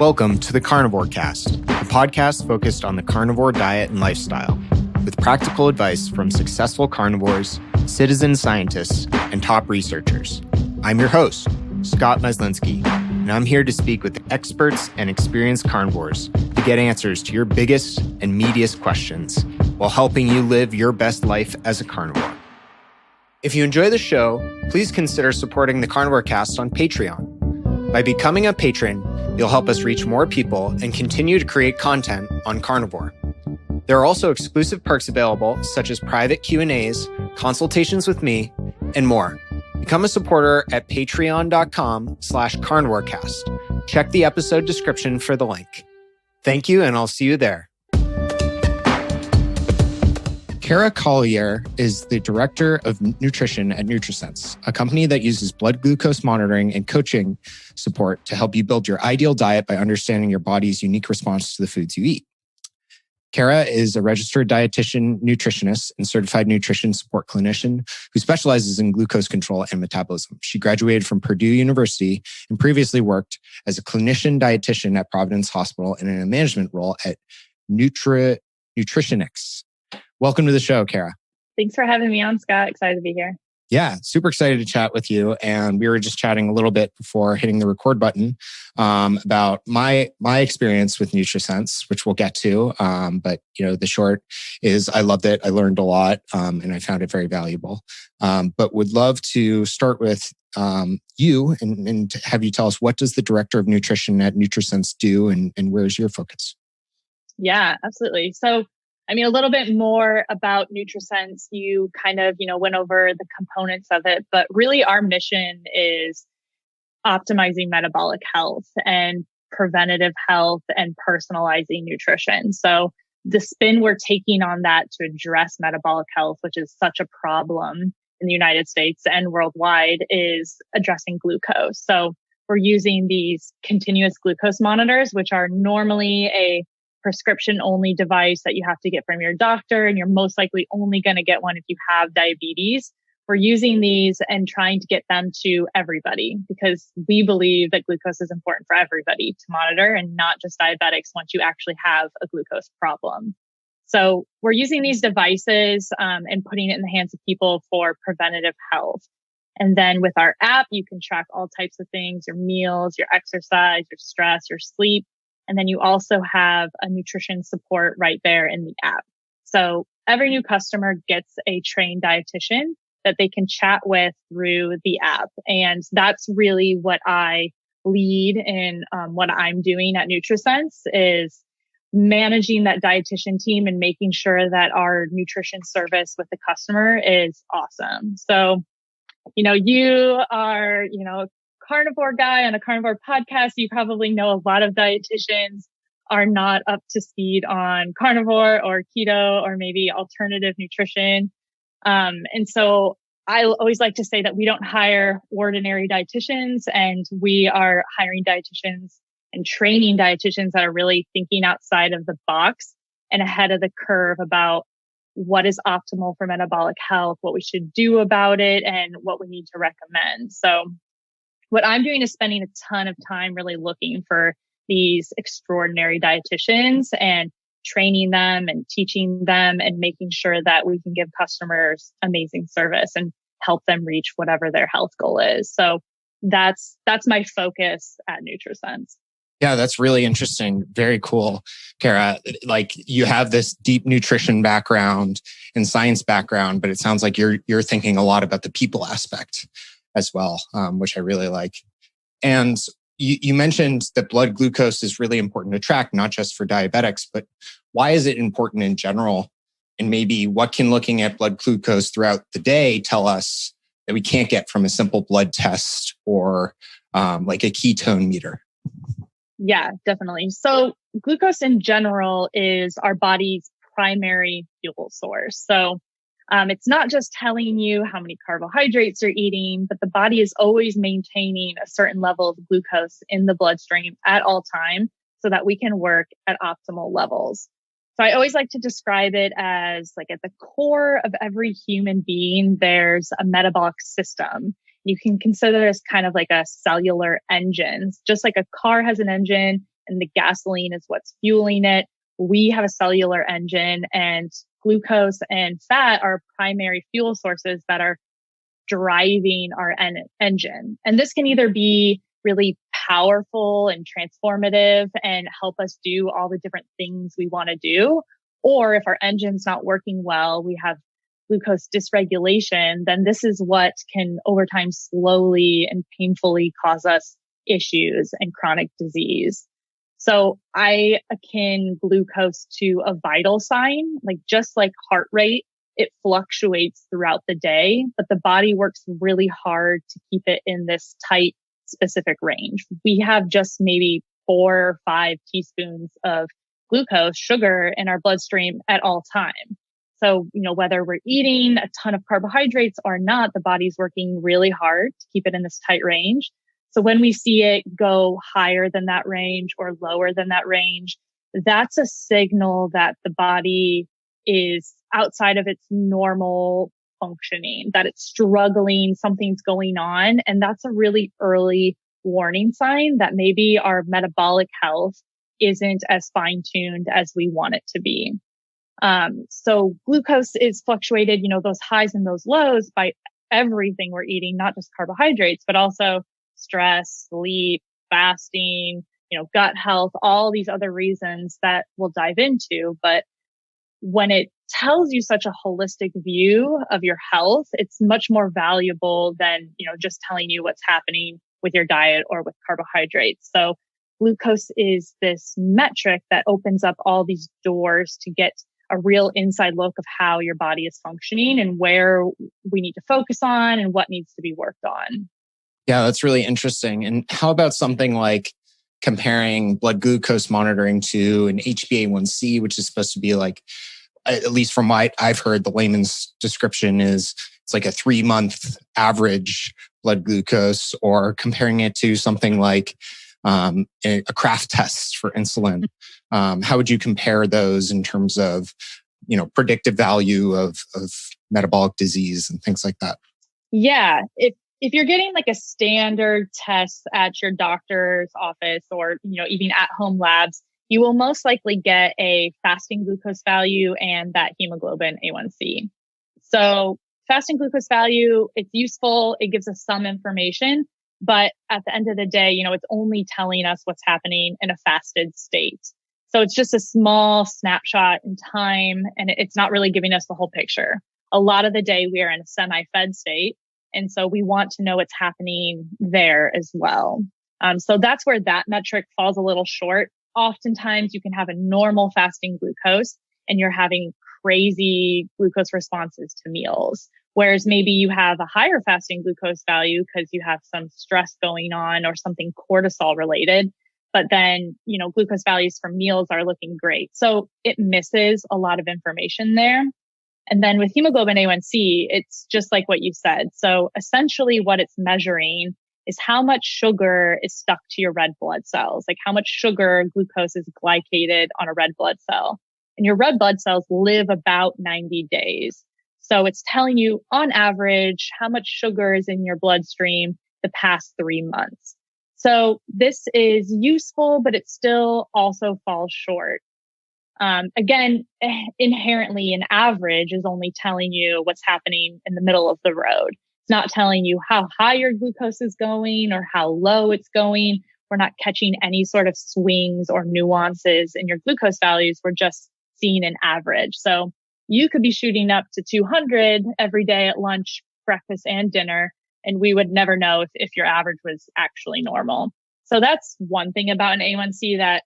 Welcome to the Carnivore Cast, a podcast focused on the carnivore diet and lifestyle, with practical advice from successful carnivores, citizen scientists, and top researchers. I'm your host, Scott Meslinski, and I'm here to speak with experts and experienced carnivores to get answers to your biggest and meatiest questions while helping you live your best life as a carnivore. If you enjoy the show, please consider supporting the Carnivore Cast on Patreon. By becoming a patron, you'll help us reach more people and continue to create content on carnivore. There are also exclusive perks available, such as private Q&As, consultations with me, and more. Become a supporter at patreon.com/carnivorecast. Check the episode description for the link. Thank you, and I'll see you there. Collier is the Director of Nutrition at NutriSense, a company that uses blood glucose monitoring and coaching support to help you build your ideal diet by understanding your body's unique response to the foods you eat. Kara is a registered dietitian, nutritionist, and certified nutrition support clinician who specializes in glucose control and metabolism. She graduated from Purdue University and previously worked as a clinician dietitian at Providence Hospital and in a management role at Nutritionix. Welcome to the show, Kara. Thanks for having me on, Scott. Excited to be here. Yeah, super excited to chat with you. And we were just chatting a little bit before hitting the record button about my experience with NutriSense, which we'll get to. But the short is I loved it. I learned a lot, and I found it very valuable. But would love to start with you and have you tell us, what does the Director of Nutrition at NutriSense do, and where's your focus? Yeah, absolutely. So a little bit more about NutriSense. You kind of, went over the components of it, but really our mission is optimizing metabolic health and preventative health and personalizing nutrition. So the spin we're taking on that to address metabolic health, which is such a problem in the United States and worldwide, is addressing glucose. So we're using these continuous glucose monitors, which are normally a prescription-only device that you have to get from your doctor, and you're most likely only going to get one if you have diabetes. We're using these and trying to get them to everybody because we believe that glucose is important for everybody to monitor and not just diabetics once you actually have a glucose problem. So we're using these devices and putting it in the hands of people for preventative health. And then with our app, you can track all types of things, your meals, your exercise, your stress, your sleep. And then you also have a nutrition support right there in the app. So every new customer gets a trained dietitian that they can chat with through the app. And that's really what I lead in what I'm doing at NutriSense is managing that dietitian team and making sure that our nutrition service with the customer is awesome. So, you are, carnivore guy on a carnivore podcast. You probably know a lot of dietitians are not up to speed on carnivore or keto or maybe alternative nutrition. And so I always like to say that we don't hire ordinary dietitians, and we are hiring dietitians and training dietitians that are really thinking outside of the box and ahead of the curve about what is optimal for metabolic health, what we should do about it, and what we need to recommend. So what I'm doing is spending a ton of time really looking for these extraordinary dietitians and training them and teaching them and making sure that we can give customers amazing service and help them reach whatever their health goal is. So that's my focus at NutriSense. Yeah, that's really interesting. Very cool, Kara. Like you have this deep nutrition background and science background, but it sounds like you're thinking a lot about the people aspect as well, which I really like. And you mentioned that blood glucose is really important to track, not just for diabetics, but why is it important in general? And maybe what can looking at blood glucose throughout the day tell us that we can't get from a simple blood test or like a ketone meter? Yeah, definitely. So glucose in general is our body's primary fuel source. So it's not just telling you how many carbohydrates you're eating, but the body is always maintaining a certain level of glucose in the bloodstream at all time so that we can work at optimal levels. So I always like to describe it as like at the core of every human being, there's a metabolic system. You can consider this kind of like a cellular engine. Just like a car has an engine, and the gasoline is what's fueling it. We have a cellular engine, and glucose and fat are primary fuel sources that are driving our engine. And this can either be really powerful and transformative and help us do all the different things we want to do. Or if our engine's not working well, we have glucose dysregulation, then this is what can over time slowly and painfully cause us issues and chronic disease. So I akin glucose to a vital sign, like just like heart rate, it fluctuates throughout the day, but the body works really hard to keep it in this tight, specific range. We have just maybe 4 or 5 teaspoons of glucose, sugar in our bloodstream at all time. So, whether we're eating a ton of carbohydrates or not, the body's working really hard to keep it in this tight range. So when we see it go higher than that range or lower than that range, that's a signal that the body is outside of its normal functioning, that it's struggling, something's going on. And that's a really early warning sign that maybe our metabolic health isn't as fine-tuned as we want it to be. So glucose is fluctuated, those highs and those lows by everything we're eating, not just carbohydrates, but also stress, sleep, fasting, gut health, all these other reasons that we'll dive into. But when it tells you such a holistic view of your health, it's much more valuable than, just telling you what's happening with your diet or with carbohydrates. So glucose is this metric that opens up all these doors to get a real inside look of how your body is functioning and where we need to focus on and what needs to be worked on. Yeah, that's really interesting. And how about something like comparing blood glucose monitoring to an HbA1c, which is supposed to be like, at least from what I've heard, the layman's description is it's like a 3-month average blood glucose, or comparing it to something like a Kraft test for insulin. How would you compare those in terms of, predictive value of metabolic disease and things like that? Yeah. If you're getting like a standard test at your doctor's office or, even at home labs, you will most likely get a fasting glucose value and that hemoglobin A1C. So fasting glucose value, it's useful. It gives us some information, but at the end of the day, it's only telling us what's happening in a fasted state. So it's just a small snapshot in time, and it's not really giving us the whole picture. A lot of the day we are in a semi-fed state. And so we want to know what's happening there as well. So that's where that metric falls a little short. Oftentimes you can have a normal fasting glucose and you're having crazy glucose responses to meals. Whereas maybe you have a higher fasting glucose value because you have some stress going on or something cortisol related. But then, glucose values for meals are looking great. So it misses a lot of information there. And then with hemoglobin A1C, it's just like what you said. So essentially what it's measuring is how much sugar is stuck to your red blood cells, like how much sugar glucose is glycated on a red blood cell. And your red blood cells live about 90 days. So it's telling you on average how much sugar is in your bloodstream the past 3 months. So this is useful, but it still also falls short. Again, inherently an average is only telling you what's happening in the middle of the road. It's not telling you how high your glucose is going or how low it's going. We're not catching any sort of swings or nuances in your glucose values. We're just seeing an average. So you could be shooting up to 200 every day at lunch, breakfast, and dinner, and we would never know if your average was actually normal. So that's one thing about an A1C that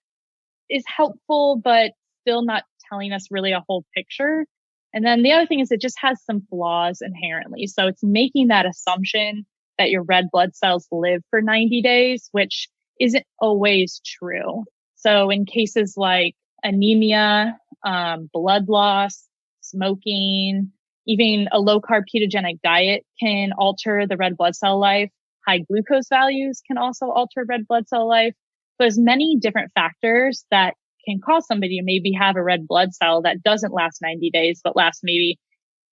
is helpful, but still not telling us really a whole picture. And then the other thing is it just has some flaws inherently. So it's making that assumption that your red blood cells live for 90 days, which isn't always true. So in cases like anemia, blood loss, smoking, even a low carb ketogenic diet can alter the red blood cell life. High glucose values can also alter red blood cell life. There's many different factors that can cause somebody to maybe have a red blood cell that doesn't last 90 days, but lasts maybe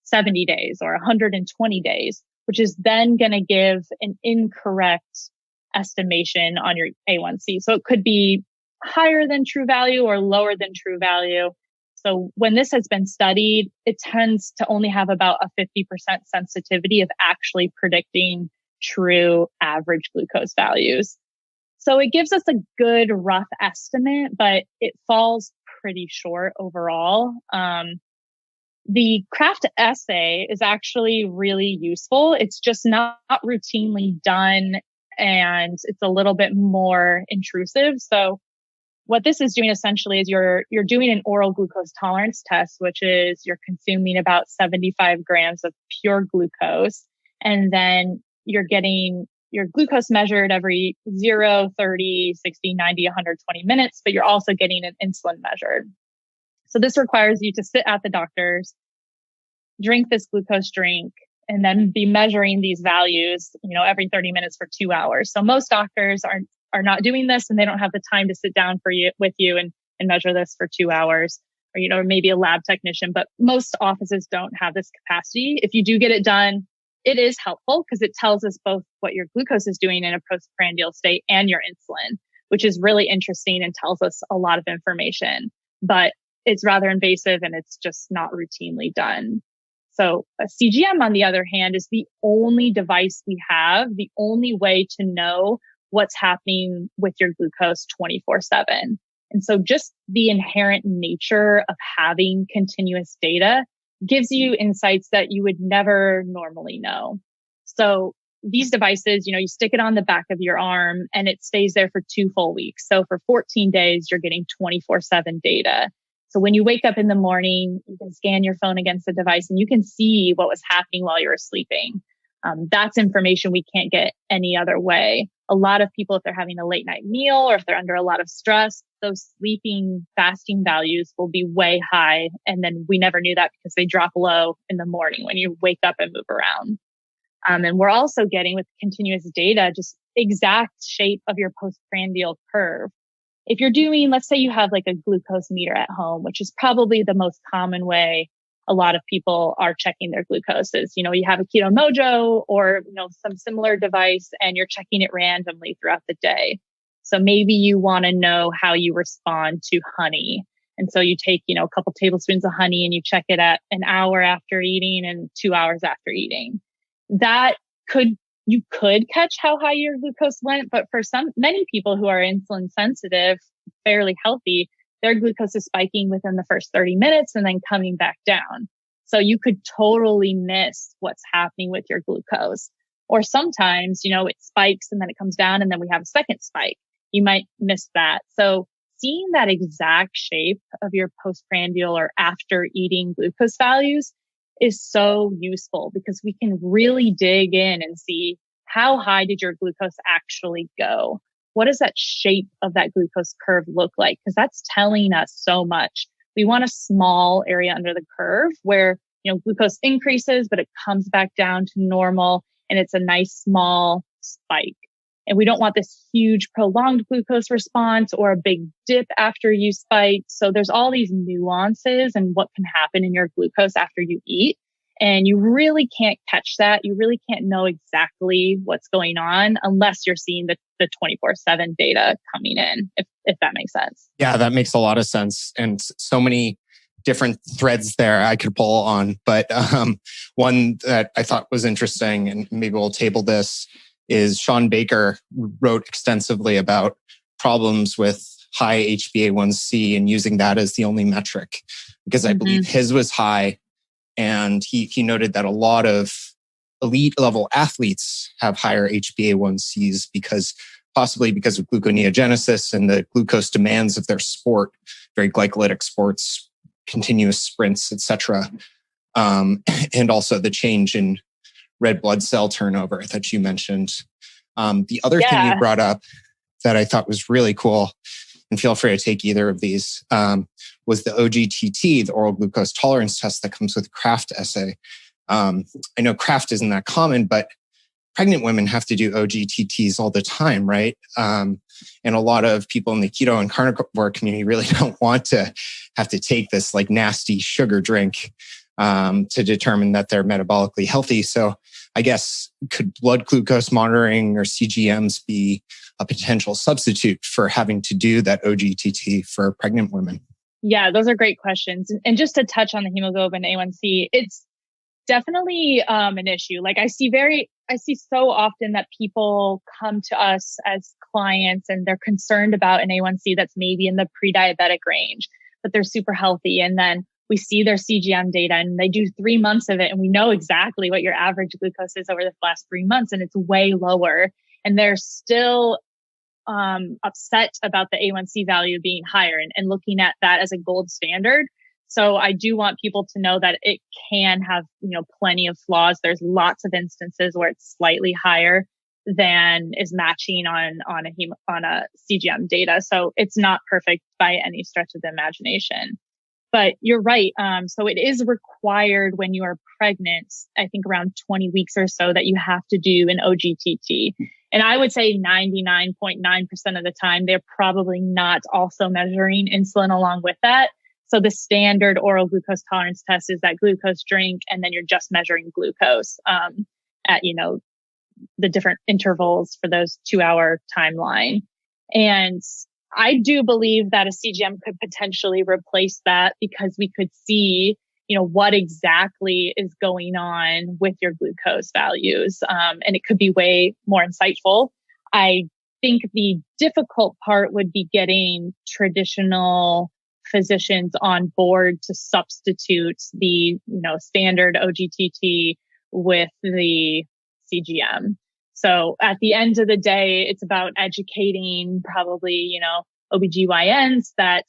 70 days or 120 days, which is then going to give an incorrect estimation on your A1C. So it could be higher than true value or lower than true value. So when this has been studied, it tends to only have about a 50% sensitivity of actually predicting true average glucose values. So it gives us a good rough estimate, but it falls pretty short overall. The Kraft assay is actually really useful. It's just not routinely done, and it's a little bit more intrusive. So what this is doing essentially is you're doing an oral glucose tolerance test, which is you're consuming about 75 grams of pure glucose, and then you're getting your glucose measured every 0, 30, 60, 90, 120 minutes, but you're also getting an insulin measured. So this requires you to sit at the doctor's, drink this glucose drink, and then be measuring these values, every 30 minutes for 2 hours. So most doctors are not doing this, and they don't have the time to sit down with you and measure this for 2 hours, or, maybe a lab technician, but most offices don't have this capacity. If you do get it done, it is helpful because it tells us both what your glucose is doing in a postprandial state and your insulin, which is really interesting and tells us a lot of information, but it's rather invasive and it's just not routinely done. So a CGM, on the other hand, is the only device we have, the only way to know what's happening with your glucose 24/7. And so just the inherent nature of having continuous data gives you insights that you would never normally know. So these devices, you stick it on the back of your arm and it stays there for 2 full weeks. So for 14 days, you're getting 24/7 data. So when you wake up in the morning, you can scan your phone against the device and you can see what was happening while you were sleeping. That's information we can't get any other way. A lot of people, if they're having a late night meal or if they're under a lot of stress, those sleeping fasting values will be way high. And then we never knew that because they drop low in the morning when you wake up and move around. And we're also getting, with continuous data, just exact shape of your postprandial curve. If you're doing, let's say you have like a glucose meter at home, which is probably the most common way a lot of people are checking their glucoses. You have a Keto Mojo or, some similar device and you're checking it randomly throughout the day. So maybe you want to know how you respond to honey. And so you take, a couple tablespoons of honey and you check it at an hour after eating and 2 hours after eating. You could catch how high your glucose went, but for many people who are insulin sensitive, fairly healthy, their glucose is spiking within the first 30 minutes and then coming back down. So you could totally miss what's happening with your glucose. Or sometimes, it spikes and then it comes down and then we have a second spike. You might miss that. So seeing that exact shape of your postprandial or after eating glucose values is so useful because we can really dig in and see how high did your glucose actually go? What does that shape of that glucose curve look like? Because that's telling us so much. We want a small area under the curve where, glucose increases, but it comes back down to normal and it's a nice small spike. And we don't want this huge prolonged glucose response or a big dip after you spike. So there's all these nuances and what can happen in your glucose after you eat. And you really can't catch that. You really can't know exactly what's going on unless you're seeing the 24/7 data coming in, if that makes sense. Yeah, that makes a lot of sense. And so many different threads there I could pull on. But one that I thought was interesting, and maybe we'll table this, is Sean Baker wrote extensively about problems with high HbA1c and using that as the only metric, because I believe his was high. And he noted that a lot of elite level athletes have higher HbA1cs possibly because of gluconeogenesis and the glucose demands of their sport, very glycolytic sports, continuous sprints, etc. And also the change in red blood cell turnover that you mentioned. The other thing you brought up that I thought was really cool, and feel free to take either of these, was the OGTT, the oral glucose tolerance test that comes with Kraft assay. I know Kraft isn't that common, but pregnant women have to do OGTTs all the time, right? And a lot of people in the keto and carnivore community really don't want to have to take this like nasty sugar drink to determine that they're metabolically healthy. So I guess, could blood glucose monitoring or CGMs be a potential substitute for having to do that OGTT for pregnant women? Yeah, those are great questions. And just to touch on the hemoglobin A1C, it's definitely an issue. Like I see so often that people come to us as clients and they're concerned about an A1C that's maybe in the pre-diabetic range, but they're super healthy. And then we see their CGM data and they do 3 months of it. And we know exactly what your average glucose is over the last 3 months. And it's way lower. And they're still upset about the A1C value being higher and looking at that as a gold standard. So I do want people to know that it can have, plenty of flaws. There's lots of instances where it's slightly higher than is matching on a CGM data. So it's not perfect by any stretch of the imagination. But you're right. So it is required when you are pregnant, I think around 20 weeks or so, that you have to do an OGTT. And I would say 99.9% of the time, they're probably not also measuring insulin along with that. So the standard oral glucose tolerance test is that glucose drink, and then you're just measuring glucose at, the different intervals for those 2-hour timeline. And I do believe that a CGM could potentially replace that because we could see, what exactly is going on with your glucose values. And it could be way more insightful. I think the difficult part would be getting traditional physicians on board to substitute the, standard OGTT with the CGM. So at the end of the day, it's about educating probably, OBGYNs that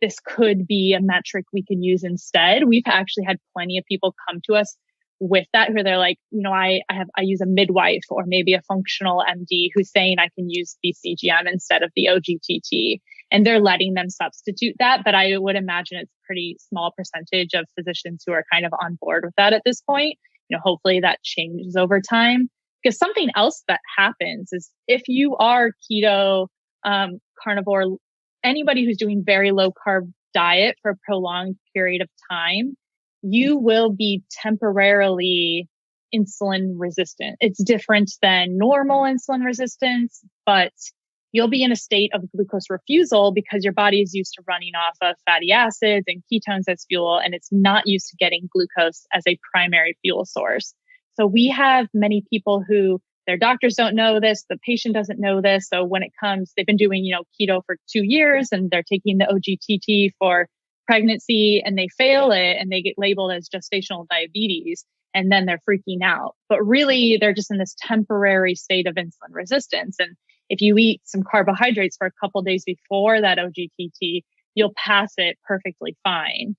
this could be a metric we could use instead. We've actually had plenty of people come to us with that where they're like, I use a midwife or maybe a functional MD who's saying I can use the CGM instead of the OGTT. And they're letting them substitute that. But I would imagine it's a pretty small percentage of physicians who are kind of on board with that at this point. Hopefully that changes over time. Because something else that happens is if you are keto, carnivore, anybody who's doing very low carb diet for a prolonged period of time, you will be temporarily insulin resistant. It's different than normal insulin resistance, but you'll be in a state of glucose refusal because your body is used to running off of fatty acids and ketones as fuel, and it's not used to getting glucose as a primary fuel source. So we have many people who their doctors don't know this, the patient doesn't know this. So when it comes, they've been doing, keto for 2 years and they're taking the OGTT for pregnancy and they fail it and they get labeled as gestational diabetes and then they're freaking out. But really they're just in this temporary state of insulin resistance. And if you eat some carbohydrates for a couple of days before that OGTT, you'll pass it perfectly fine.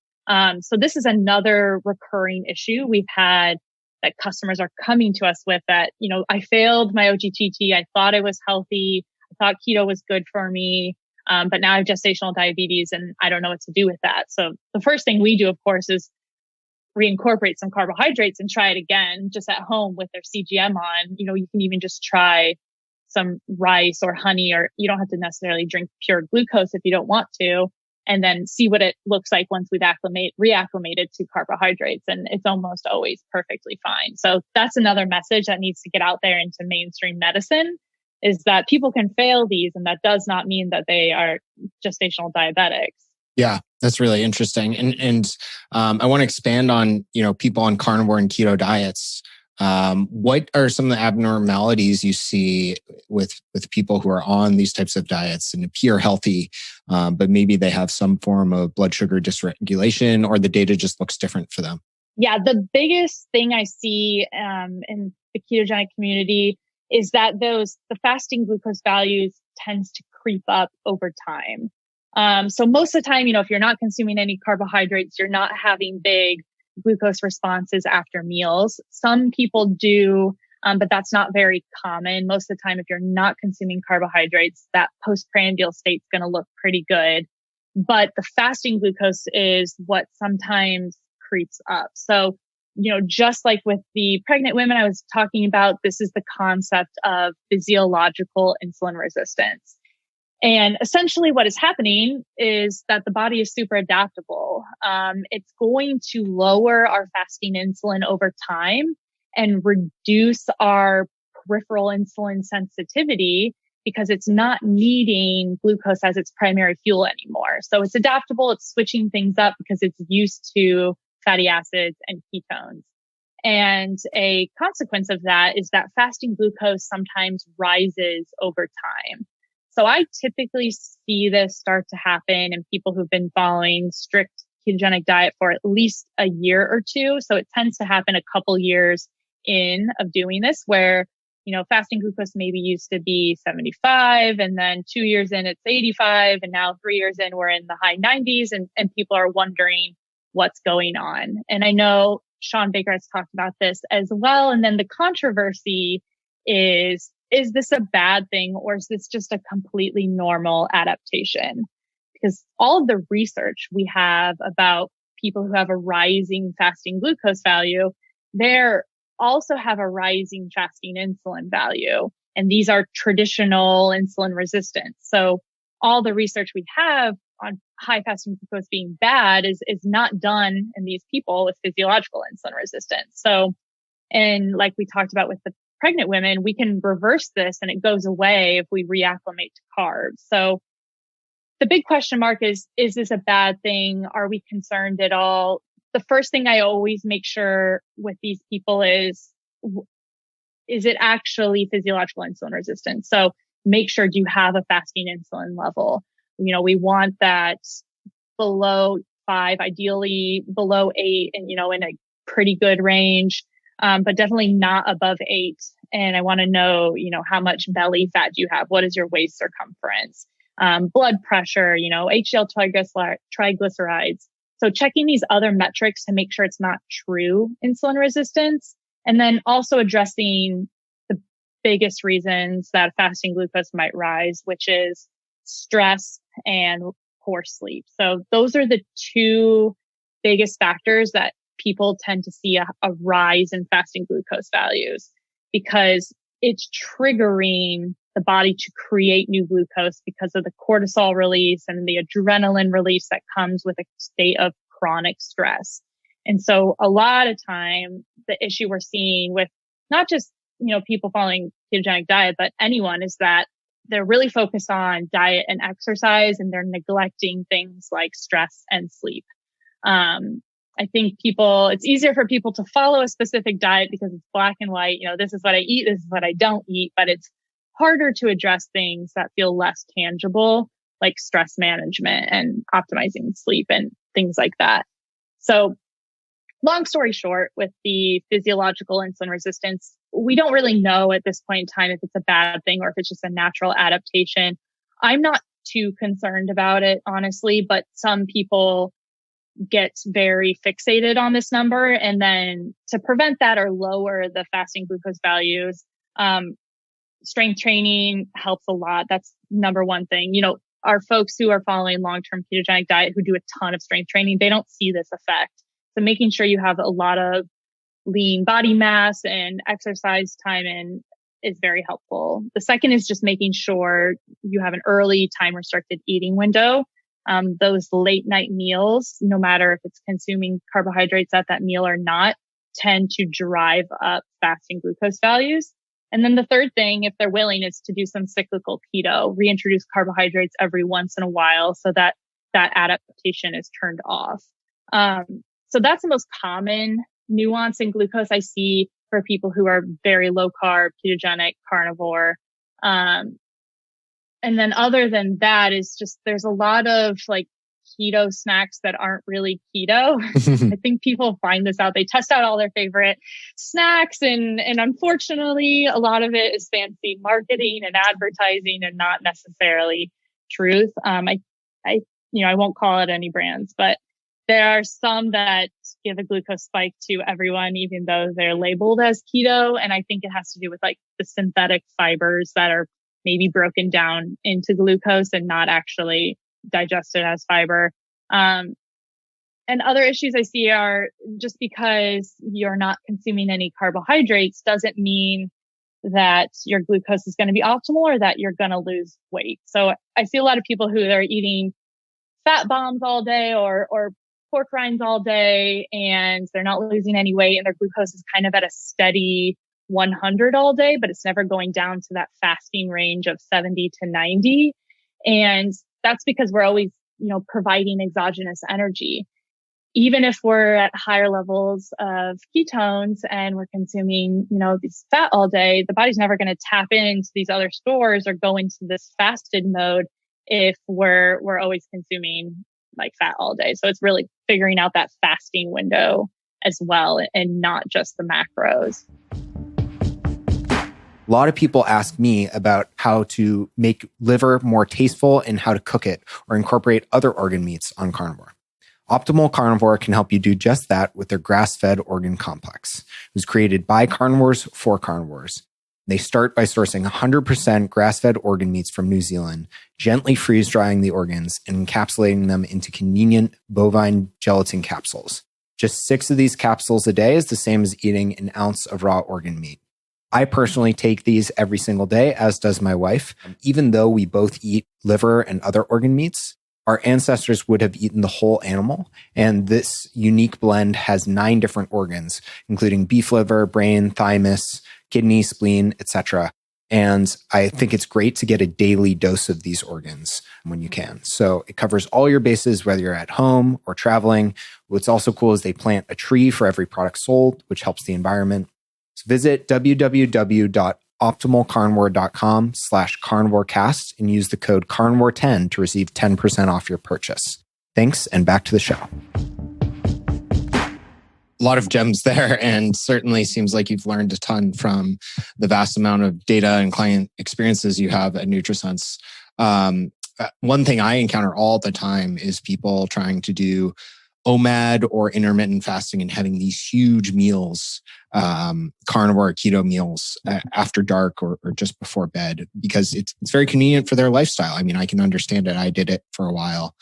So this is another recurring issue we've had that customers are coming to us with that, I failed my OGTT. I thought I was healthy. I thought keto was good for me. But now I have gestational diabetes and I don't know what to do with that. So the first thing we do, of course, is reincorporate some carbohydrates and try it again just at home with their CGM on. You can even just try some rice or honey, or you don't have to necessarily drink pure glucose if you don't want to, and then see what it looks like once we've reacclimated to carbohydrates. And it's almost always perfectly fine. So that's another message that needs to get out there into mainstream medicine, is that people can fail these, and that does not mean that they are gestational diabetics. Yeah, that's really interesting. And I want to expand on, people on carnivore and keto diets. What are some of the abnormalities you see with people who are on these types of diets and appear healthy, but maybe they have some form of blood sugar dysregulation, or the data just looks different for them? Yeah, the biggest thing I see in the ketogenic community is that the fasting glucose values tends to creep up over time. So most of the time, if you're not consuming any carbohydrates, you're not having big glucose responses after meals. Some people do, but that's not very common. Most of the time, if you're not consuming carbohydrates, that postprandial state's going to look pretty good. But the fasting glucose is what sometimes creeps up. So, just like with the pregnant women I was talking about, this is the concept of physiological insulin resistance. And essentially what is happening is that the body is super adaptable. It's going to lower our fasting insulin over time. and reduce our peripheral insulin sensitivity because it's not needing glucose as its primary fuel anymore. So it's adaptable. It's switching things up because it's used to fatty acids and ketones. And a consequence of that is that fasting glucose sometimes rises over time. So I typically see this start to happen in people who've been following strict ketogenic diet for at least a year or two. So it tends to happen a couple years in of doing this where, fasting glucose maybe used to be 75 and then 2 years in it's 85 and now 3 years in we're in the high 90s and people are wondering what's going on. And I know Sean Baker has talked about this as well. And then the controversy is this a bad thing or is this just a completely normal adaptation? Because all of the research we have about people who have a rising fasting glucose value, they also have a rising fasting insulin value. And these are traditional insulin resistance. So all the research we have on high fasting glucose being bad is not done in these people with physiological insulin resistance. So, and like we talked about with the pregnant women, we can reverse this and it goes away if we reacclimate to carbs. So the big question mark is this a bad thing? Are we concerned at all? The first thing I always make sure with these people is it actually physiological insulin resistance? So make sure, do you have a fasting insulin level? We want that below 5, ideally below 8 and, in a pretty good range, but definitely not above 8. And I want to know, how much belly fat do you have? What is your waist circumference? Blood pressure, HDL triglycerides. So checking these other metrics to make sure it's not true insulin resistance. And then also addressing the biggest reasons that fasting glucose might rise, which is stress and poor sleep. So those are the two biggest factors that people tend to see a rise in fasting glucose values because it's triggering the body to create new glucose because of the cortisol release and the adrenaline release that comes with a state of chronic stress. And so a lot of time, the issue we're seeing with not just, people following ketogenic diet, but anyone is that they're really focused on diet and exercise and they're neglecting things like stress and sleep. I think it's easier for people to follow a specific diet because it's black and white. This is what I eat. This is what I don't eat, but it's harder to address things that feel less tangible, like stress management and optimizing sleep and things like that. So long story short, with the physiological insulin resistance, we don't really know at this point in time if it's a bad thing or if it's just a natural adaptation. I'm not too concerned about it, honestly, but some people get very fixated on this number. And then to prevent that or lower the fasting glucose values, strength training helps a lot. That's number one thing. Our folks who are following long-term ketogenic diet who do a ton of strength training, they don't see this effect. So making sure you have a lot of lean body mass and exercise time in is very helpful. The second is just making sure you have an early time restricted eating window. Those late night meals, no matter if it's consuming carbohydrates at that meal or not, tend to drive up fasting glucose values. And then the third thing, if they're willing, is to do some cyclical keto, reintroduce carbohydrates every once in a while so that adaptation is turned off. So that's the most common nuance in glucose I see for people who are very low carb, ketogenic, carnivore. And then other than that is just, there's a lot of like keto snacks that aren't really keto. I think people find this out. They test out all their favorite snacks and unfortunately a lot of it is fancy marketing and advertising and not necessarily truth. I won't call it any brands, but there are some that give a glucose spike to everyone, even though they're labeled as keto. And I think it has to do with like the synthetic fibers that are maybe broken down into glucose and not actually digested as fiber. And other issues I see are just because you're not consuming any carbohydrates doesn't mean that your glucose is going to be optimal or that you're going to lose weight. So I see a lot of people who are eating fat bombs all day or pork rinds all day and they're not losing any weight and their glucose is kind of at a steady 100 all day, but it's never going down to that fasting range of 70 to 90. And that's because we're always, providing exogenous energy. Even if we're at higher levels of ketones and we're consuming, this fat all day, the body's never going to tap into these other stores or go into this fasted mode if we're always consuming like fat all day. So it's really figuring out that fasting window as well and not just the macros. A lot of people ask me about how to make liver more tasteful and how to cook it or incorporate other organ meats on carnivore. Optimal Carnivore can help you do just that with their grass-fed organ complex. It was created by carnivores for carnivores. They start by sourcing 100% grass-fed organ meats from New Zealand, gently freeze-drying the organs and encapsulating them into convenient bovine gelatin capsules. Just 6 of these capsules a day is the same as eating an ounce of raw organ meat. I personally take these every single day, as does my wife. Even though we both eat liver and other organ meats, our ancestors would have eaten the whole animal. And this unique blend has 9 different organs, including beef liver, brain, thymus, kidney, spleen, etc. And I think it's great to get a daily dose of these organs when you can. So it covers all your bases, whether you're at home or traveling. What's also cool is they plant a tree for every product sold, which helps the environment. So visit www.optimalcarnivore.com/carnivorecast and use the code carnivore10 to receive 10% off your purchase. Thanks, and back to the show. A lot of gems there, and certainly seems like you've learned a ton from the vast amount of data and client experiences you have at NutriSense. One thing I encounter all the time is people trying to do OMAD or intermittent fasting and having these huge meals, carnivore or keto meals after dark or just before bed, because it's very convenient for their lifestyle. I mean, I can understand it. I did it for a while.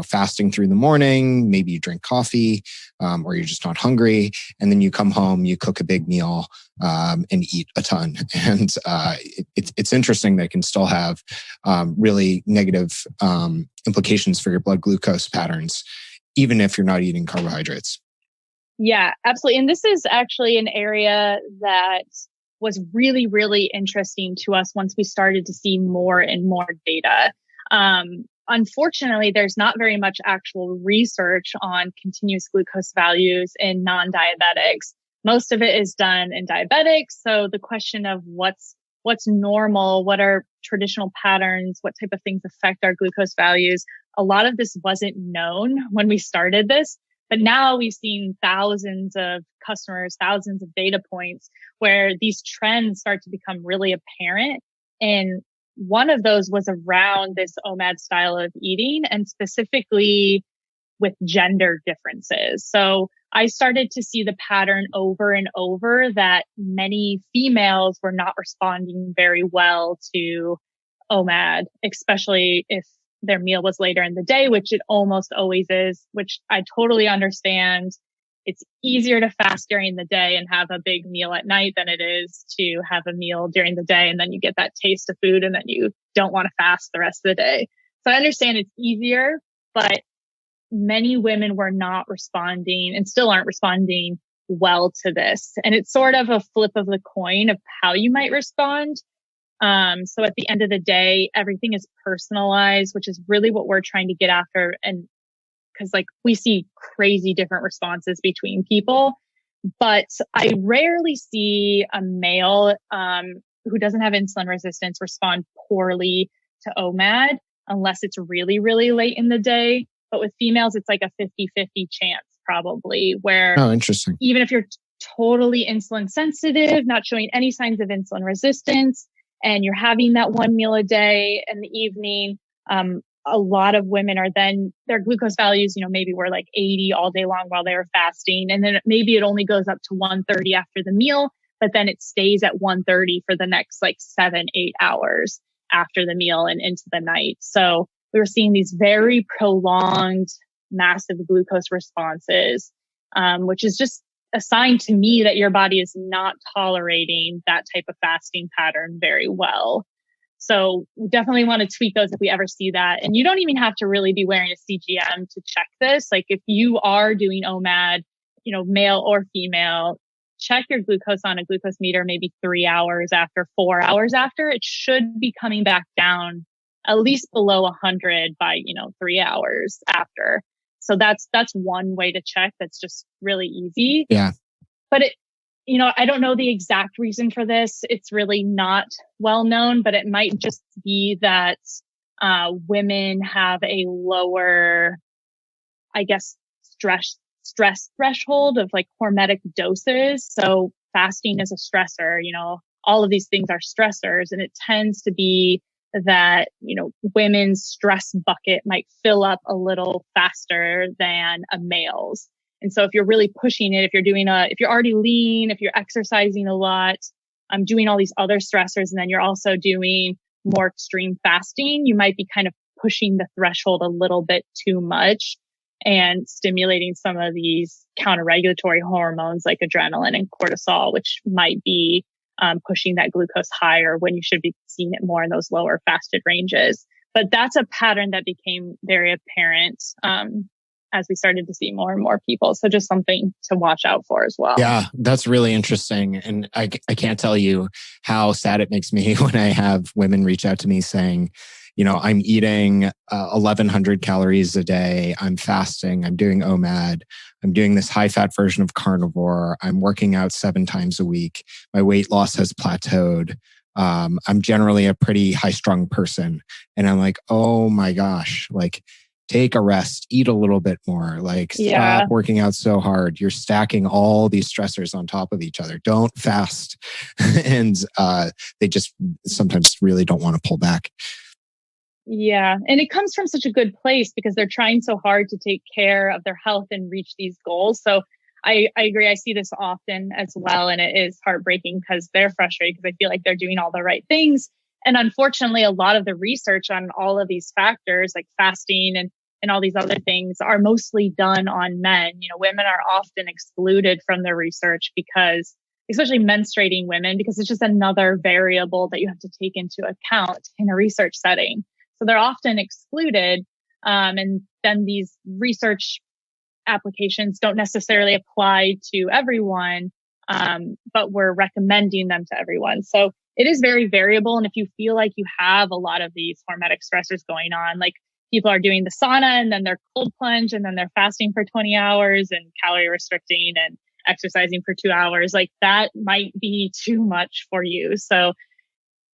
Fasting through the morning, maybe you drink coffee, or you're just not hungry. And then you come home, you cook a big meal, and eat a ton. And, it's interesting that it can still have, really negative, implications for your blood glucose patterns, even if you're not eating carbohydrates. Yeah, absolutely. And this is actually an area that was really, really interesting to us once we started to see more and more data. Unfortunately, there's not very much actual research on continuous glucose values in non-diabetics. Most of it is done in diabetics. So the question of what's normal, what are traditional patterns, what type of things affect our glucose values, a lot of this wasn't known when we started this. But now we've seen thousands of customers, thousands of data points where these trends start to become really apparent. And one of those was around this OMAD style of eating, and specifically with gender differences. So I started to see the pattern over and over that many females were not responding very well to OMAD, especially if their meal was later in the day, which it almost always is, which I totally understand. It's easier to fast during the day and have a big meal at night than it is to have a meal during the day and then you get that taste of food and then you don't want to fast the rest of the day. So I understand it's easier, but many women were not responding and still aren't responding well to this. And it's sort of a flip of the coin of how you might respond. So at the end of the day, everything is personalized, which is really what we're trying to get after. And because we see crazy different responses between people, but I rarely see a male, who doesn't have insulin resistance respond poorly to OMAD unless it's really, really late in the day. But with females, it's like a 50-50 chance probably where interesting. Even if you're totally insulin sensitive, not showing any signs of insulin resistance, and you're having that one meal a day in the evening, a lot of women are then their glucose values, maybe were like 80 all day long while they were fasting. And then maybe it only goes up to 130 after the meal, but then it stays at 130 for the next 7-8 hours after the meal and into the night. So we were seeing these very prolonged, massive glucose responses, which is just a sign to me that your body is not tolerating that type of fasting pattern very well. So we definitely want to tweak those if we ever see that. And you don't even have to really be wearing a CGM to check this. Like if you are doing OMAD, male or female, check your glucose on a glucose meter maybe 3 hours after, 4 hours after. It should be coming back down at least below 100 by, 3 hours after. So that's one way to check. That's just really easy. Yeah. But I don't know the exact reason for this. It's really not well known, but it might just be that women have a lower, I guess, stress threshold of like hormetic doses. So fasting is a stressor, all of these things are stressors, and it tends to be that, women's stress bucket might fill up a little faster than a male's. And so if you're really pushing it, if you're already lean, if you're exercising a lot, doing all these other stressors, and then you're also doing more extreme fasting, you might be kind of pushing the threshold a little bit too much and stimulating some of these counter-regulatory hormones like adrenaline and cortisol, which might be pushing that glucose higher when you should be seeing it more in those lower fasted ranges. But that's a pattern that became very apparent as we started to see more and more people. So just something to watch out for as well. Yeah, that's really interesting. And I can't tell you how sad it makes me when I have women reach out to me saying, I'm eating 1,100 calories a day. I'm fasting. I'm doing OMAD. I'm doing this high fat version of carnivore. I'm working out 7 times a week. My weight loss has plateaued. I'm generally a pretty high strung person. And I'm like, oh my gosh, like take a rest, eat a little bit more, like stop working out so hard. You're stacking all these stressors on top of each other. Don't fast. And they just sometimes really don't want to pull back. Yeah. And it comes from such a good place because they're trying so hard to take care of their health and reach these goals. So I agree. I see this often as well. And it is heartbreaking because they're frustrated because I feel like they're doing all the right things. And unfortunately, a lot of the research on all of these factors like fasting and all these other things are mostly done on men. Women are often excluded from the research because, especially menstruating women, because it's just another variable that you have to take into account in a research setting. So they're often excluded. And then these research applications don't necessarily apply to everyone, but we're recommending them to everyone. So it is very variable. And if you feel like you have a lot of these hormetic stressors going on, like people are doing the sauna and then they're cold plunge and then they're fasting for 20 hours and calorie restricting and exercising for 2 hours, like that might be too much for you. So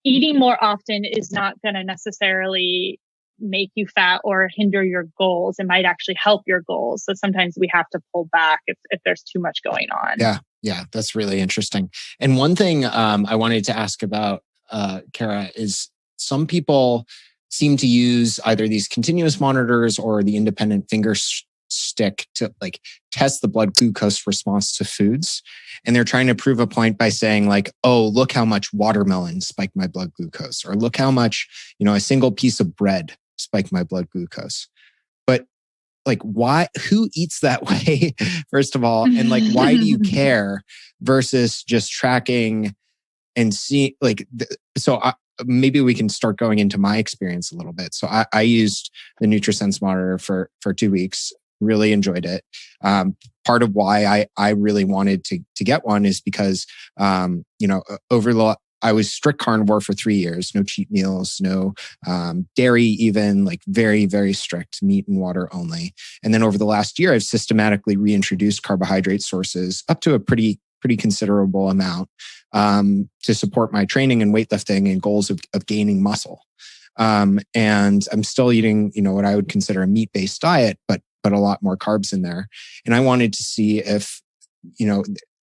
eating more often is not going to necessarily make you fat or hinder your goals. It might actually help your goals. So sometimes we have to pull back if there's too much going on. Yeah, that's really interesting. And one thing I wanted to ask about, Kara, is some people seem to use either these continuous monitors or the independent finger stick to like test the blood glucose response to foods. And they're trying to prove a point by saying like, oh, look how much watermelon spiked my blood glucose, or look how much, a single piece of bread spiked my blood glucose. But like, why, who eats that way, first of all? And like, why do you care versus just tracking and see like, maybe we can start going into my experience a little bit. So I used the NutriSense monitor for 2 weeks. Really enjoyed it. Part of why I really wanted to get one is because, I was strict carnivore for 3 years, no cheat meals, no dairy, even like very, very strict meat and water only. And then over the last year, I've systematically reintroduced carbohydrate sources up to a pretty considerable amount to support my training and weightlifting and goals of gaining muscle. And I'm still eating, what I would consider a meat-based diet, but a lot more carbs in there. And I wanted to see if,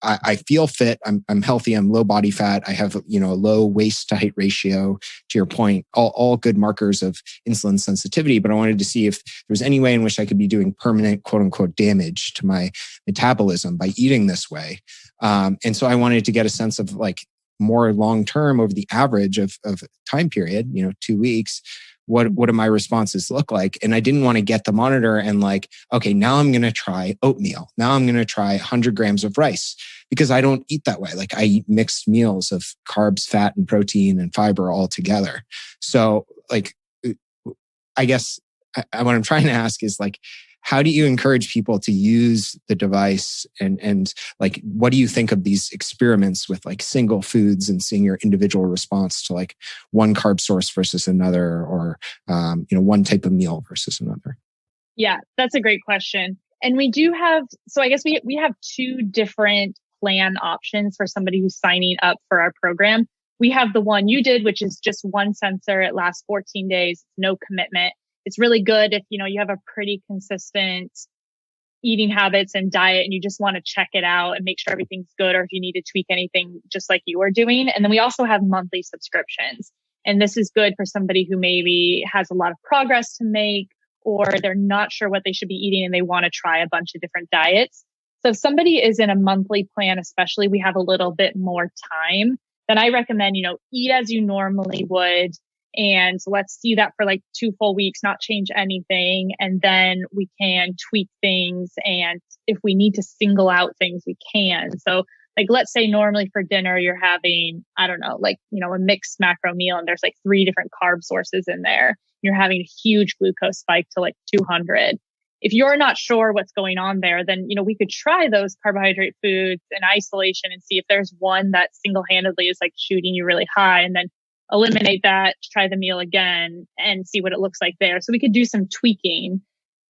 I feel fit. I'm healthy. I'm low body fat. I have, a low waist to height ratio, to your point, all good markers of insulin sensitivity. But I wanted to see if there was any way in which I could be doing permanent, quote unquote, damage to my metabolism by eating this way. And so I wanted to get a sense of like more long-term over the average of time period, 2 weeks. what do my responses look like? And I didn't want to get the monitor and like, okay, now I'm going to try oatmeal. Now I'm going to try 100 grams of rice because I don't eat that way. Like I eat mixed meals of carbs, fat, and protein and fiber all together. So like, I guess what I'm trying to ask is like, how do you encourage people to use the device and like, what do you think of these experiments with like single foods and seeing your individual response to like one carb source versus another, or, one type of meal versus another? Yeah, that's a great question. And we do have, so I guess we have two different plan options for somebody who's signing up for our program. We have the one you did, which is just one sensor. It lasts 14 days, no commitment. It's really good if, you have a pretty consistent eating habits and diet and you just want to check it out and make sure everything's good, or if you need to tweak anything just like you are doing. And then we also have monthly subscriptions. And this is good for somebody who maybe has a lot of progress to make, or they're not sure what they should be eating and they want to try a bunch of different diets. So if somebody is in a monthly plan, especially, we have a little bit more time, then I recommend, eat as you normally would. And let's do that for like 2 full weeks, not change anything. And then we can tweak things. And if we need to single out things, we can. So like, let's say normally for dinner, you're having, I don't know, like, a mixed macro meal and there's like 3 different carb sources in there. You're having a huge glucose spike to like 200. If you're not sure what's going on there, then, we could try those carbohydrate foods in isolation and see if there's one that single-handedly is like shooting you really high, and then eliminate that, try the meal again and see what it looks like there. So we could do some tweaking.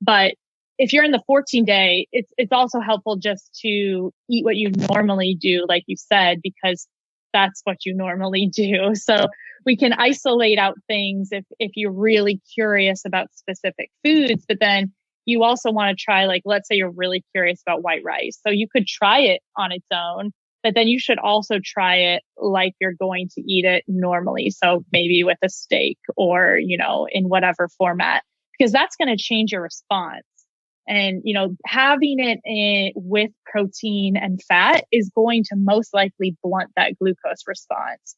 But if you're in the 14-day, it's also helpful just to eat what you normally do, like you said, because that's what you normally do. So we can isolate out things if you're really curious about specific foods, but then you also want to try, like, let's say you're really curious about white rice. So you could try it on its own, but then you should also try it like you're going to eat it normally. So maybe with a steak or, in whatever format, because that's going to change your response. And, having it with protein and fat is going to most likely blunt that glucose response.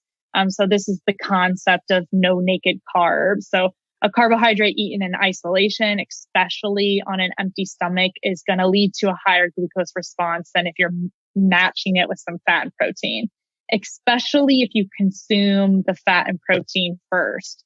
So this is the concept of no naked carbs. So a carbohydrate eaten in isolation, especially on an empty stomach, is going to lead to a higher glucose response than if you're matching it with some fat and protein, especially if you consume the fat and protein first.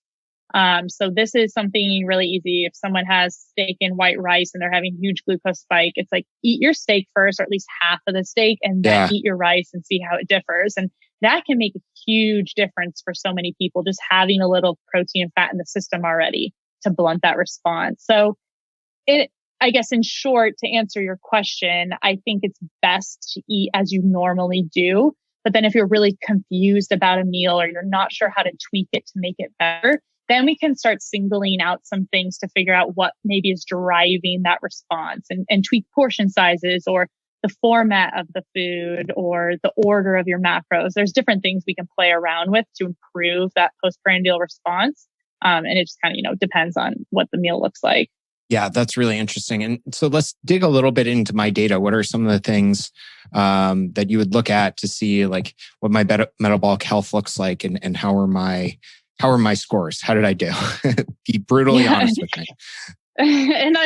So this is something really easy. If someone has steak and white rice and they're having huge glucose spike, it's like, eat your steak first, or at least half of the steak, and then eat your rice and see how it differs. And that can make a huge difference for so many people, just having a little protein and fat in the system already to blunt that response. So I guess in short, to answer your question, I think it's best to eat as you normally do. But then if you're really confused about a meal or you're not sure how to tweak it to make it better, then we can start singling out some things to figure out what maybe is driving that response, and tweak portion sizes or the format of the food or the order of your macros. There's different things we can play around with to improve that postprandial response. And it just kind of, depends on what the meal looks like. Yeah, that's really interesting. And so let's dig a little bit into my data. What are some of the things that you would look at to see like what my metabolic health looks like, and how are my scores? How did I do? Be brutally honest with me. And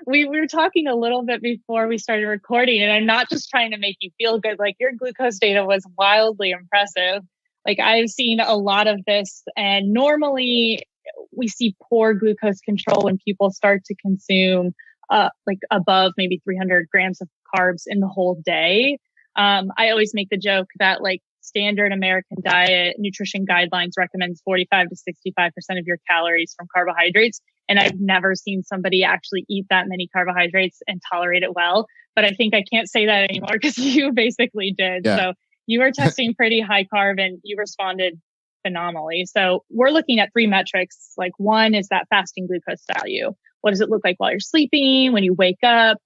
we were talking a little bit before we started recording, and I'm not just trying to make you feel good. Like, your glucose data was wildly impressive. Like, I've seen a lot of this, and normally we see poor glucose control when people start to consume like above maybe 300 grams of carbs in the whole day. I always make the joke that like standard American diet nutrition guidelines recommends 45 to 65% of your calories from carbohydrates. And I've never seen somebody actually eat that many carbohydrates and tolerate it well. But I think I can't say that anymore because you basically did. Yeah. So you were testing pretty high carb and you responded phenomenally. So we're looking at 3 metrics. Like, one is that fasting glucose value. What does it look like while you're sleeping, when you wake up?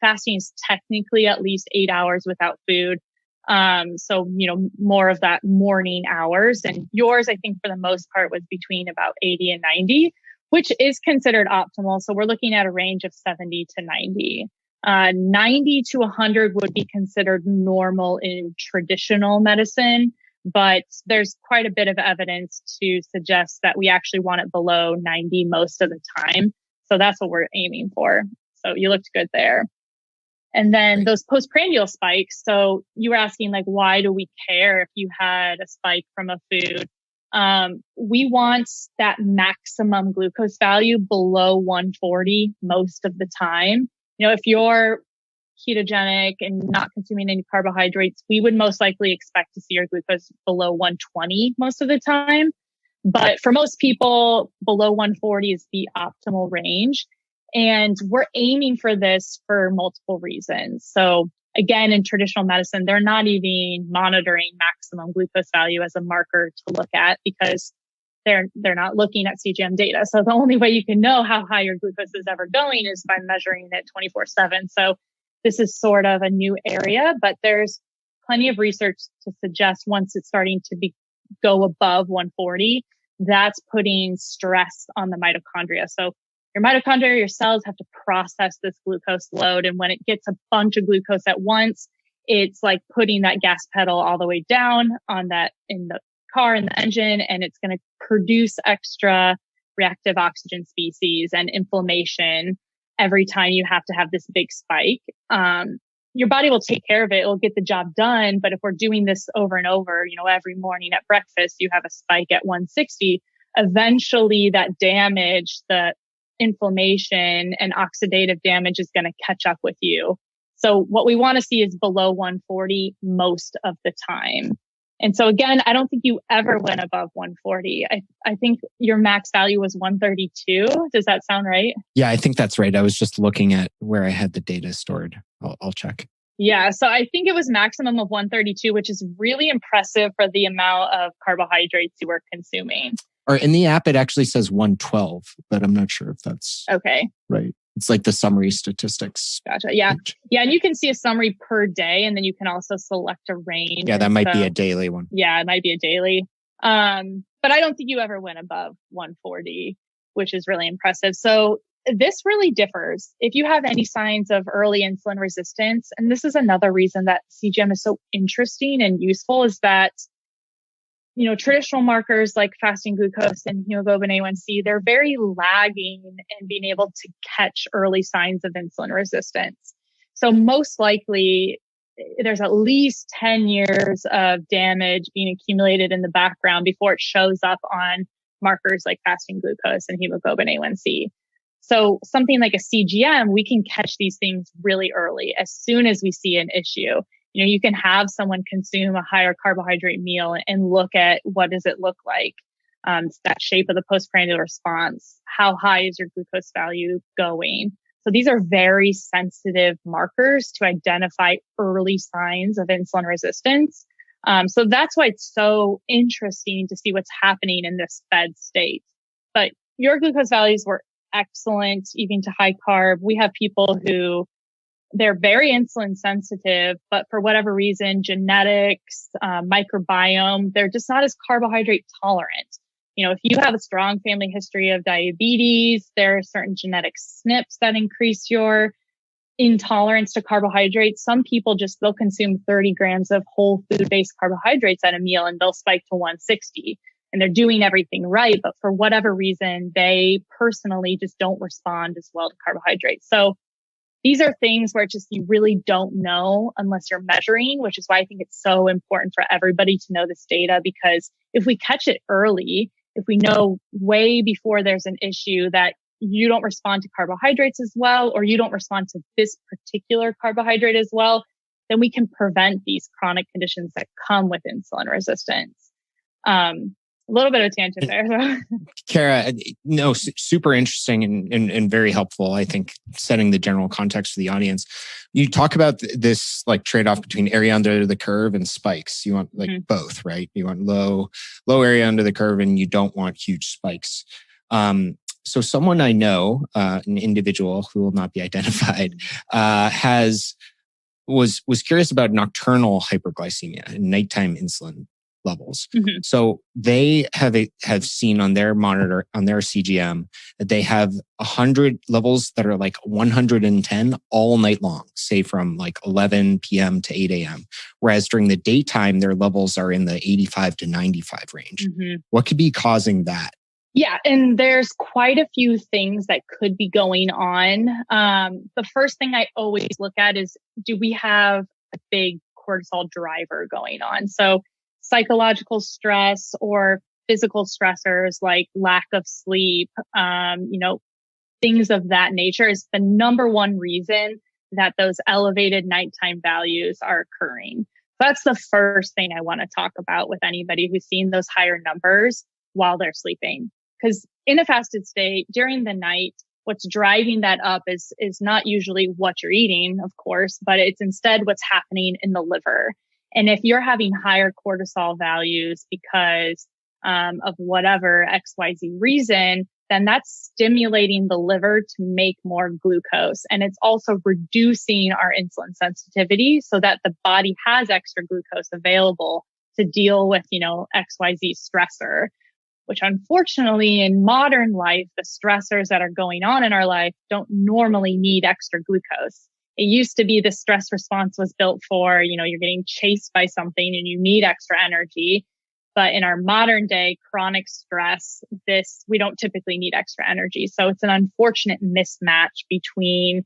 Fasting is technically at least 8 hours without food. So, more of that morning hours. And yours, I think for the most part, was between about 80 and 90, which is considered optimal. So we're looking at a range of 70 to 90. 90 to 100 would be considered normal in traditional medicine. but there's quite a bit of evidence to suggest that we actually want it below 90 most of the time. So that's what we're aiming for. So you looked good there. And then those postprandial spikes. So you were asking like, why do we care if you had a spike from a food? We want that maximum glucose value below 140 most of the time. You know, if you're ketogenic and not consuming any carbohydrates, we would most likely expect to see your glucose below 120 most of the time. But for most people, below 140 is the optimal range. And we're aiming for this for multiple reasons. So again, in traditional medicine, they're not even monitoring maximum glucose value as a marker to look at because they're not looking at CGM data. So the only way you can know how high your glucose is ever going is by measuring it 24/7. So this is sort of a new area, but there's plenty of research to suggest once it's starting to go above 140, that's putting stress on the mitochondria. So your mitochondria, your cells have to process this glucose load. And when it gets a bunch of glucose at once, it's like putting that gas pedal all the way down on that in the car, in the engine, and it's going to produce extra reactive oxygen species and inflammation every time you have to have this big spike. Your body will take care of it. It'll get the job done. But if we're doing this over and over, you know, every morning at breakfast, you have a spike at 160, eventually that damage, the inflammation and oxidative damage is going to catch up with you. So what we want to see is below 140 most of the time. And so again, I don't think you ever went above 140. I think your max value was 132. Does that sound right? Yeah, I think that's right. I was just looking at where I had the data stored. I'll check. Yeah, so I think it was maximum of 132, which is really impressive for the amount of carbohydrates you were consuming. Or in the app, it actually says 112, but I'm not sure if that's okay. Right. It's like the summary statistics. Gotcha. Yeah. Yeah. And you can see a summary per day, and then you can also select a range. Yeah, that might be a daily one. Yeah, it might be a daily. But I don't think you ever went above 140, which is really impressive. So this really differs. If you have any signs of early insulin resistance, and this is another reason that CGM is so interesting and useful, is that you know, traditional markers like fasting glucose and hemoglobin A1C, they're very lagging in being able to catch early signs of insulin resistance. So most likely there's at least 10 years of damage being accumulated in the background before it shows up on markers like fasting glucose and hemoglobin A1C. So something like a CGM, we can catch these things really early as soon as we see an issue. You know, you can have someone consume a higher carbohydrate meal and look at what does it look like, that shape of the postprandial response. How high is your glucose value going? So these are very sensitive markers to identify early signs of insulin resistance. So that's why it's so interesting to see what's happening in this fed state. But your glucose values were excellent, even to high carb. We have people who they're very insulin sensitive, but for whatever reason, genetics, microbiome, they're just not as carbohydrate tolerant. You know, if you have a strong family history of diabetes, there are certain genetic SNPs that increase your intolerance to carbohydrates. Some people they'll consume 30 grams of whole food-based carbohydrates at a meal and they'll spike to 160. And they're doing everything right, but for whatever reason, they personally just don't respond as well to carbohydrates. So these are things where you really don't know unless you're measuring, which is why I think it's so important for everybody to know this data, because if we catch it early, if we know way before there's an issue that you don't respond to carbohydrates as well, or you don't respond to this particular carbohydrate as well, then we can prevent these chronic conditions that come with insulin resistance. A little bit of a tangent there. Kara, no, super interesting and very helpful. I think setting the general context for the audience. You talk about this like trade-off between area under the curve and spikes. You want like both, right? You want low area under the curve, and you don't want huge spikes. So someone I know, an individual who will not be identified, was curious about nocturnal hyperglycemia and nighttime insulin levels. Mm-hmm. So they have seen on their monitor, on their CGM, that they have 100 levels that are like 110 all night long, say from like 11 p.m. to 8 a.m. Whereas during the daytime, their levels are in the 85 to 95 range. Mm-hmm. What could be causing that? Yeah, and there's quite a few things that could be going on. The first thing I always look at is, do we have a big cortisol driver going on? So psychological stress or physical stressors like lack of sleep, things of that nature is the number one reason that those elevated nighttime values are occurring. That's the first thing I want to talk about with anybody who's seen those higher numbers while they're sleeping. Because in a fasted state during the night, what's driving that up is not usually what you're eating, of course, but it's instead what's happening in the liver. And if you're having higher cortisol values because of whatever XYZ reason, then that's stimulating the liver to make more glucose. And it's also reducing our insulin sensitivity so that the body has extra glucose available to deal with, XYZ stressor, which unfortunately in modern life, the stressors that are going on in our life don't normally need extra glucose. It used to be the stress response was built for, you're getting chased by something and you need extra energy. But in our modern day chronic stress, we don't typically need extra energy. So it's an unfortunate mismatch between,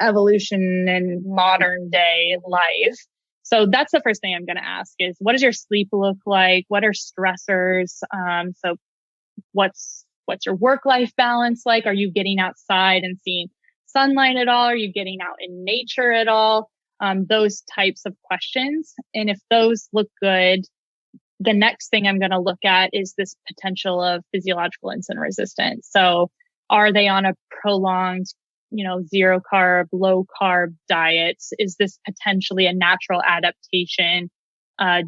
evolution and modern day life. So that's the first thing I'm going to ask is, what does your sleep look like? What are stressors? So what's your work-life balance like? Are you getting outside and seeing sunlight at all? Are you getting out in nature at all? Those types of questions. And if those look good, the next thing I'm going to look at is this potential of physiological insulin resistance. So are they on a prolonged, zero carb, low carb diet? Is this potentially a natural adaptation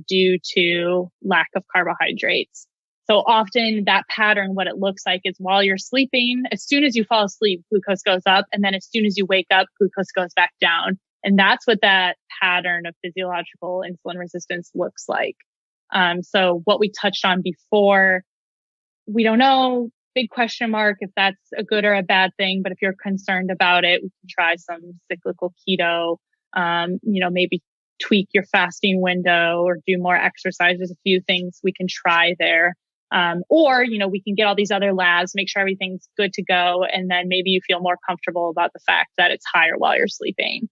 due to lack of carbohydrates? So often that pattern, what it looks like is while you're sleeping, as soon as you fall asleep, glucose goes up. And then as soon as you wake up, glucose goes back down. And that's what that pattern of physiological insulin resistance looks like. So what we touched on before, we don't know, big question mark if that's a good or a bad thing. But if you're concerned about it, we can try some cyclical keto, maybe tweak your fasting window or do more exercise. There's a few things we can try there. Or we can get all these other labs, make sure everything's good to go. And then maybe you feel more comfortable about the fact that it's higher while you're sleeping.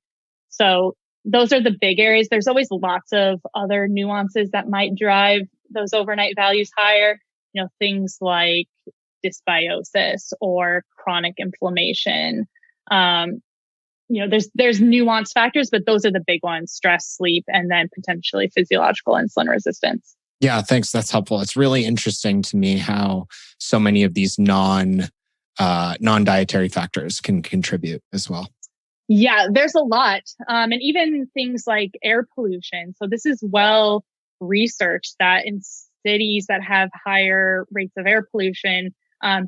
So those are the big areas. There's always lots of other nuances that might drive those overnight values higher. Things like dysbiosis or chronic inflammation. There's nuanced factors, but those are the big ones: stress, sleep, and then potentially physiological insulin resistance. Yeah, thanks. That's helpful. It's really interesting to me how so many of these non-dietary factors can contribute as well. Yeah, there's a lot. And even things like air pollution. So this is well researched that in cities that have higher rates of air pollution,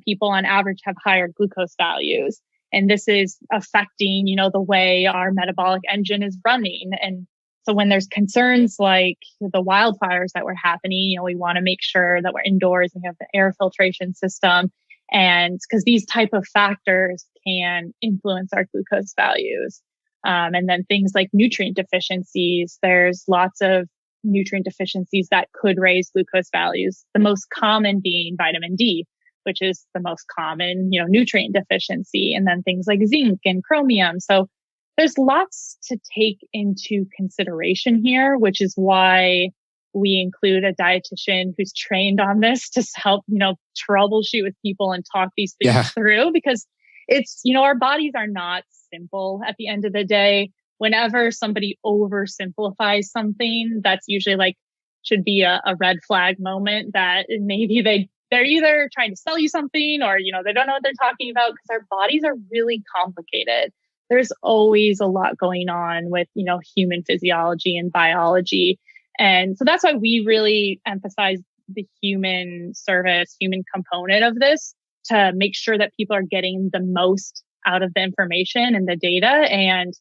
people on average have higher glucose values. And this is affecting, the way our metabolic engine is running. And so when there's concerns like the wildfires that were happening, we want to make sure that we're indoors and we have the air filtration system. And because these type of factors can influence our glucose values. And then things like nutrient deficiencies, there's lots of nutrient deficiencies that could raise glucose values. The most common being vitamin D, which is the most common, nutrient deficiency. And then things like zinc and chromium. So there's lots to take into consideration here, which is why we include a dietitian who's trained on this to help, troubleshoot with people and talk these things through, because it's, our bodies are not simple at the end of the day. Whenever somebody oversimplifies something, that's usually should be a red flag moment that maybe they're either trying to sell you something or, they don't know what they're talking about, because our bodies are really complicated. There's always a lot going on with, human physiology and biology. And so that's why we really emphasize the human service, human component of this, to make sure that people are getting the most out of the information and the data and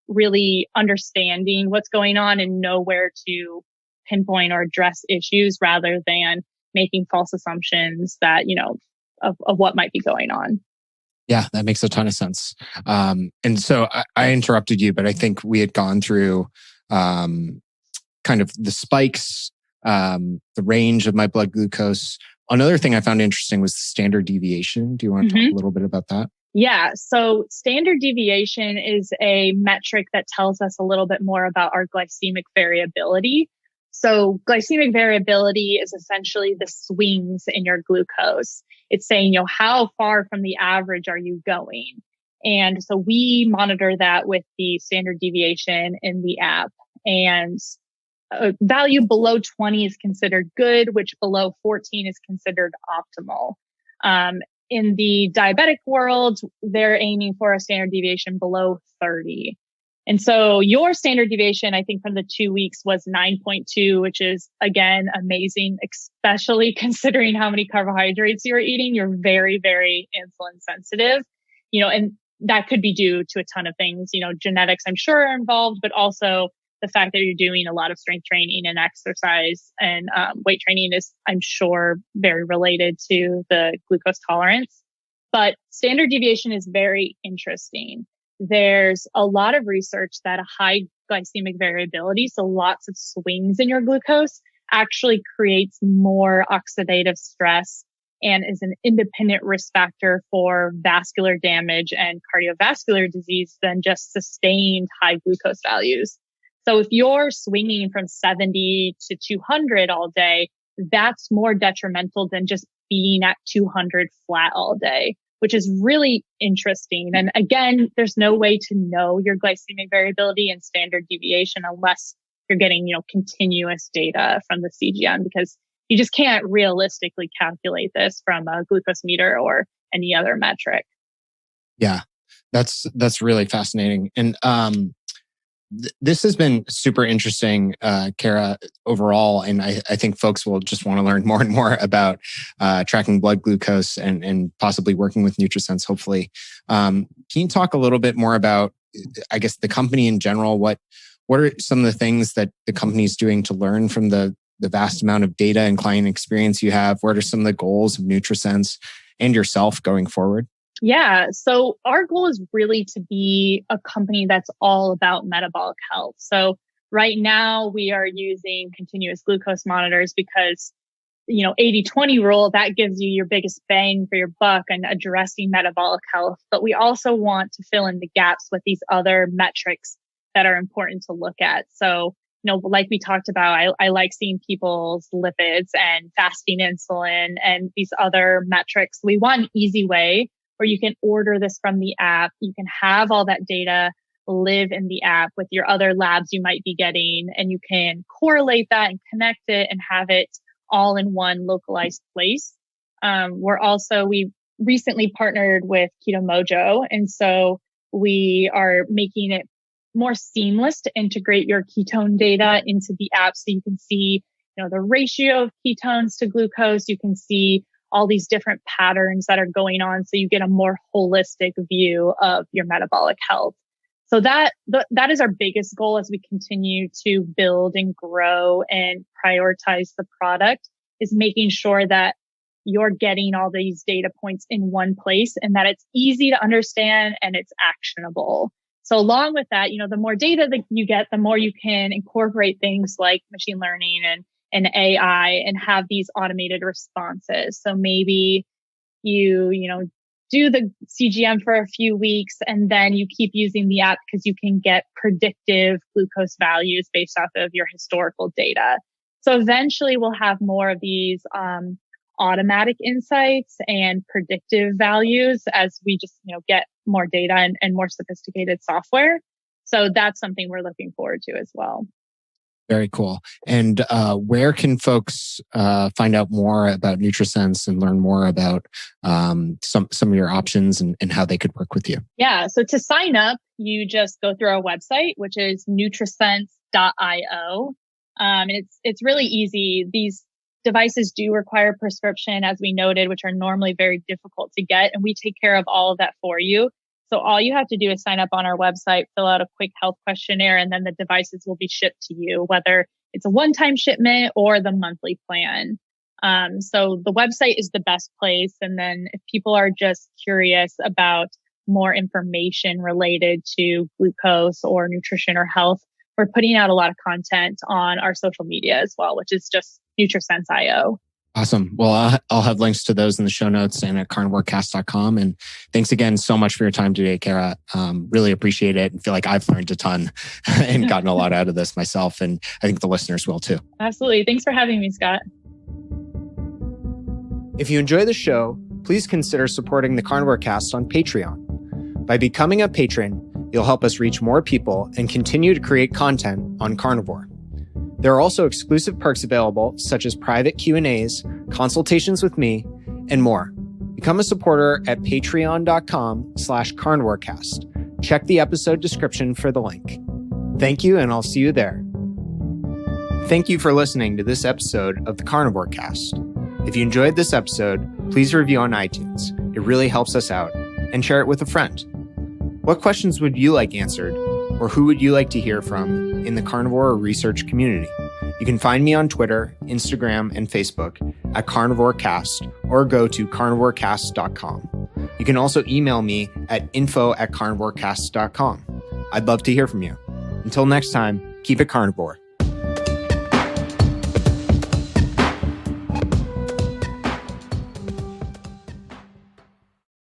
really understanding what's going on and know where to pinpoint or address issues rather than making false assumptions that, of what might be going on. Yeah, that makes a ton of sense. And so I interrupted you, but I think we had gone through kind of the spikes, the range of my blood glucose. Another thing I found interesting was the standard deviation. Do you want to talk a little bit about that? Yeah. So standard deviation is a metric that tells us a little bit more about our glycemic variability. So glycemic variability is essentially the swings in your glucose. It's saying, how far from the average are you going? And so we monitor that with the standard deviation in the app. And a value below 20 is considered good, which below 14 is considered optimal. In the diabetic world, they're aiming for a standard deviation below 30. And so your standard deviation, I think from the 2 weeks was 9.2, which is again, amazing, especially considering how many carbohydrates you're eating. You're very, very insulin sensitive, and that could be due to a ton of things, genetics, I'm sure are involved, but also the fact that you're doing a lot of strength training and exercise and weight training is, I'm sure, very related to the glucose tolerance. But standard deviation is very interesting. There's a lot of research that a high glycemic variability, so lots of swings in your glucose, actually creates more oxidative stress and is an independent risk factor for vascular damage and cardiovascular disease than just sustained high glucose values. So if you're swinging from 70 to 200 all day, that's more detrimental than just being at 200 flat all day, which is really interesting. And again, there's no way to know your glycemic variability and standard deviation unless you're getting, continuous data from the CGM, because you just can't realistically calculate this from a glucose meter or any other metric. Yeah, that's really fascinating. And this has been super interesting, Kara, overall. And I think folks will just want to learn more and more about tracking blood glucose and possibly working with NutriSense, hopefully. Can you talk a little bit more about, I guess, the company in general? What are some of the things that the company is doing to learn from the vast amount of data and client experience you have? What are some of the goals of NutriSense and yourself going forward? Yeah. So our goal is really to be a company that's all about metabolic health. So right now we are using continuous glucose monitors because, 80-20 rule, that gives you your biggest bang for your buck and addressing metabolic health. But we also want to fill in the gaps with these other metrics that are important to look at. So, like we talked about, I like seeing people's lipids and fasting insulin and these other metrics. We want an easy way where you can order this from the app. You can have all that data live in the app with your other labs you might be getting, and you can correlate that and connect it and have it all in one localized place. We recently partnered with Keto Mojo. And so we are making it more seamless to integrate your ketone data into the app. So you can see, the ratio of ketones to glucose. You can see all these different patterns that are going on. So you get a more holistic view of your metabolic health. So that is our biggest goal as we continue to build and grow and prioritize the product, is making sure that you're getting all these data points in one place and that it's easy to understand and it's actionable. So along with that, the more data that you get, the more you can incorporate things like machine learning and AI and have these automated responses. So maybe you do the CGM for a few weeks and then you keep using the app because you can get predictive glucose values based off of your historical data. So eventually we'll have more of these automatic insights and predictive values as we just, get more data and more sophisticated software. So that's something we're looking forward to as well. Very cool. And where can folks find out more about NutriSense and learn more about some of your options and how they could work with you? Yeah. So to sign up, you just go through our website, which is NutriSense.io. And it's really easy. These devices do require prescription, as we noted, which are normally very difficult to get. And we take care of all of that for you. So all you have to do is sign up on our website, fill out a quick health questionnaire, and then the devices will be shipped to you, whether it's a one-time shipment or the monthly plan. So the website is the best place. And then if people are just curious about more information related to glucose or nutrition or health, we're putting out a lot of content on our social media as well, which is just NutriSense.io. Awesome. Well, I'll have links to those in the show notes and at carnivorecast.com. And thanks again so much for your time today, Kara. Really appreciate it and feel like I've learned a ton and gotten a lot out of this myself. And I think the listeners will too. Absolutely. Thanks for having me, Scott. If you enjoy the show, please consider supporting the Carnivore Cast on Patreon. By becoming a patron, you'll help us reach more people and continue to create content on carnivore. There are also exclusive perks available, such as private Q&As, consultations with me, and more. Become a supporter at patreon.com/carnivorecast. Check the episode description for the link. Thank you, and I'll see you there. Thank you for listening to this episode of the Carnivore Cast. If you enjoyed this episode, please review on iTunes. It really helps us out. And share it with a friend. What questions would you like answered? Or who would you like to hear from in the carnivore research community? You can find me on Twitter, Instagram, and Facebook at CarnivoreCast or go to carnivorecast.com. You can also email me at info@carnivorecast.com. I'd love to hear from you. Until next time, keep it carnivore.